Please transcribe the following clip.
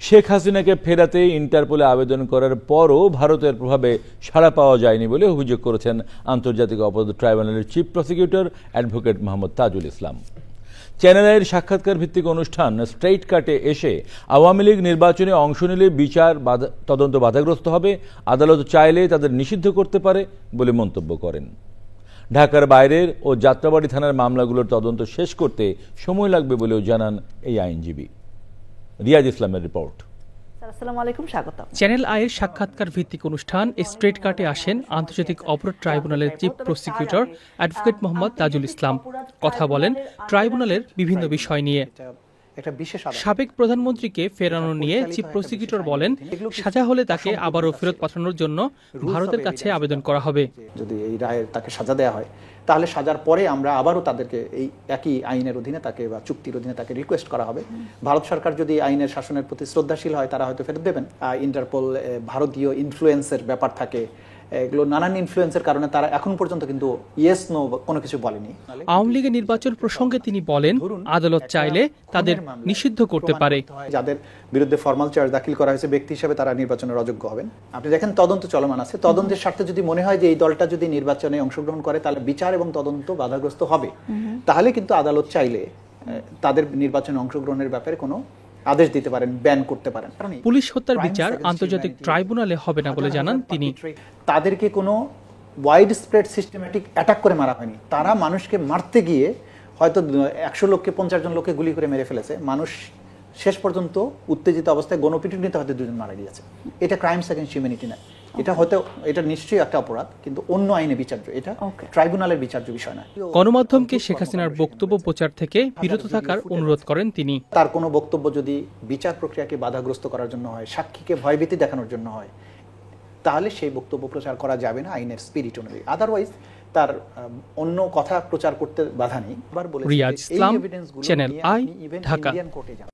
শেখ হাসিনাকে ফেরাতে ইন্টারপোলে আবেদন করার পরও ভারতের প্রভাবে সাড়া পাওয়া যায়নি বলে অভিযোগ করেছেন আন্তর্জাতিক অপরাধ ট্রাইব্যুনালের chief prosecutor advocate Mohammad Tajul Islam. Channel আইয়ের সাক্ষাৎকার ভিত্তিক অনুষ্ঠান স্ট্রেইট কাটে এসে আওয়ামী লীগ নির্বাচনে অংশ নিলে বিচার তদন্ত বাধাগ্রস্ত হবে, আদালত চাইলে তাদের নিষিদ্ধ করতে পারে বলে মন্তব্য করেন। ঢাকার বাইরের ও যাত্রাবাড়ী থানার মামলাগুলোর তদন্ত শেষ করতে সময় লাগবে বলেও জানান এই আইনজীবী। রিয়াজ ইসলামের রিপোর্ট। আসসালামু আলাইকুম, স্বাগত। চ্যানেল আইয়ের সাক্ষাৎকার ভিত্তিক অনুষ্ঠান স্ট্রেট কাটে আসেন আন্তর্জাতিক অপরাধ ট্রাইব্যুনালের chief prosecutor advocate Mohammad Tajul Islam. কথা বলেন ট্রাইব্যুনালের বিভিন্ন বিষয় নিয়ে। সাবেক প্রধানমন্ত্রীকে ফেরানো নিয়ে চিফ প্রসিকিউটর বলেন, সাজা হলে তাকে আবারও ফেরত পাঠানোর জন্য ভারতের কাছে আবেদন করা হবে। যদি এই রায়ের তাকে সাজা দেওয়া হয়, তাহলে সাজার পরে আমরা আবারও তাদেরকে এই একই আইনের অধীনে তাকে বা চুক্তির অধীনে তাকে রিকোয়েস্ট করা হবে। ভারত সরকার যদি আইনের শাসনের প্রতি শ্রদ্ধাশীল হয়, তারা হয়তো ফেরত দেবেন। ইন্টারপোল ভারতীয় ইনফ্লুয়েন্সের ব্যাপার থাকে, এগুলো নানান ইনফ্লুয়েন্সের কারণে তারা এখন পর্যন্ত কিন্তু ইয়েস নো কোনো কিছু বলেনি। আওয়ামী লীগের নির্বাচন প্রসঙ্গে তিনি বলেন, আদালত চাইলে তাদের নিষিদ্ধ করতে পারে। যাদের বিরুদ্ধে ফরমাল চার্জ দাখিল করা হয়েছে ব্যক্তি হিসেবে তারা নির্বাচনের অযোগ্য হবেন। আপনি দেখেন তদন্ত চলমান আছে, তদন্তের স্বার্থে যদি মনে হয় যে এই দলটা যদি নির্বাচনে অংশগ্রহণ করে তাহলে বিচার এবং তদন্ত বাধাগ্রস্ত হবে, তাহলে কিন্তু আদালত চাইলে তাদের নির্বাচনে অংশগ্রহণের ব্যাপারে কোনো আদেশ দিতে পারেন, ব্যান করতে পারেন। পুলিশ হত্যার বিচার আন্তর্জাতিক ট্রাইব্যুনালে হবে না বলে জানান তিনি। তাদেরকে কোনো ওয়াইড স্প্রেড সিস্টেম্যাটিক অ্যাটাক করে মারা হয়নি। তারা মানুষকে মারতে গিয়ে হয়তো 100 লোককে 50 জন লোককে গুলি করে মেরে ফেলেছে। মানুষ শেষ পর্যন্ত উত্তেজিত অবস্থায় গণপিটুনিতে হয়তো 2 জন মারা গিয়েছে। এটা ক্রাইমস এগেইনস্ট হিউম্যানিটি না। এটা হয়তো এটা নিশ্চয়ই একটা অপরাধ, কিন্তু অন্য আইনে বিচার্য, এটা ট্রাইব্যুনালের বিচার্য বিষয় না। গণমাধ্যমকে শেখ হাসিনার বক্তব্য প্রচার থেকে বিরত থাকার অনুরোধ করেন তিনি। তার কোনো বক্তব্য যদি বিচার প্রক্রিয়াকে বাধাগ্রস্ত করার জন্য হয়, সাক্ষীকে ভয়ভীতি দেখানোর জন্য হয়, তাহলে সেই বক্তব্য প্রচার করা যাবে না আইনের স্পিরিট অনুযায়ী। আদারওয়াইজ তার অন্য কথা প্রচার করতে বাধা নেই। রিয়াজ ইসলাম, চ্যানেল আই, ঢাকা।